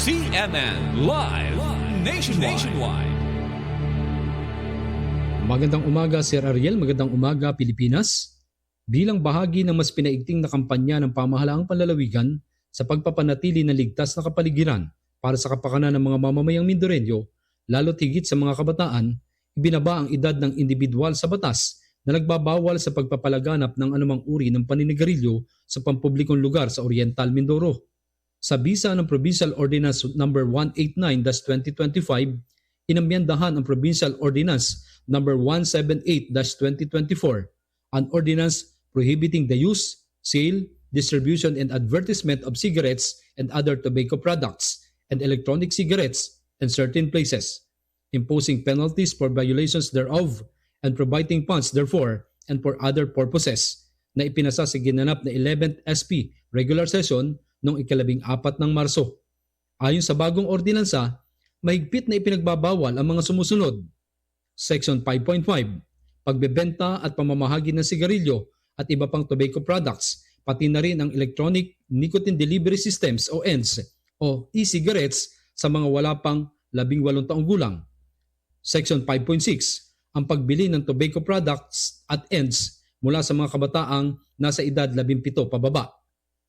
CNN Live Nationwide. Magandang umaga, Sir Ariel. Magandang umaga, Pilipinas. Bilang bahagi ng mas pinaigting na kampanya ng pamahalaang panlalawigan sa pagpapanatili ng ligtas na kapaligiran para sa kapakanan ng mga mamamayang Mindoreño, lalo't higit sa mga kabataan, ibinaba ang edad ng individual sa batas na nagbabawal sa pagpapalaganap ng anumang uri ng paninigarilyo sa pampublikong lugar sa Oriental Mindoro. Sa bisa ng Provincial Ordinance No. 189-2025, inamyandahan ang Provincial Ordinance No. 178-2024, an ordinance prohibiting the use, sale, distribution and advertisement of cigarettes and other tobacco products and electronic cigarettes in certain places, imposing penalties for violations thereof and providing funds therefore and for other purposes, na ipinasa sa ginanap na 11th SP regular session noong 14 ng Marso. Ayon sa bagong ordinansa, mahigpit na ipinagbabawal ang mga sumusunod. Section 5.5, pagbebenta at pamamahagi ng sigarilyo at iba pang tobacco products, pati na rin ang Electronic Nicotine Delivery Systems o ENDS o e-cigarettes sa mga wala pang 18 taong gulang. Section 5.6, ang pagbili ng tobacco products at ENDS mula sa mga kabataang nasa edad 17 pababa.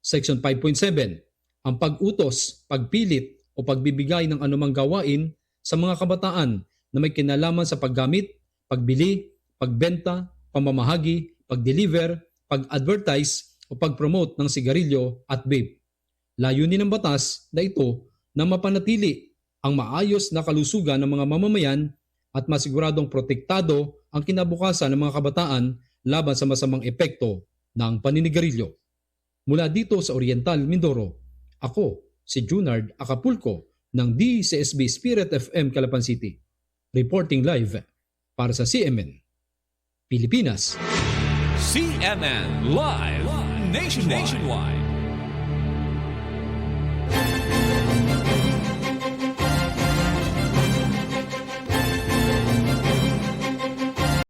Section 5.7, ang pag-utos, pagpilit o pagbibigay ng anumang gawain sa mga kabataan na may kinalaman sa paggamit, pagbili, pagbenta, pamamahagi, pag-deliver, pag-advertise o pag-promote ng sigarilyo at vape. Layunin ng batas na ito na mapanatili ang maayos na kalusugan ng mga mamamayan at masiguradong protektado ang kinabukasan ng mga kabataan laban sa masamang epekto ng paninigarilyo. Mula dito sa Oriental Mindoro, ako si Junard Acapulco ng DCSB Spirit FM Calapan City, reporting live para sa CMN Pilipinas. CNN Live Nationwide.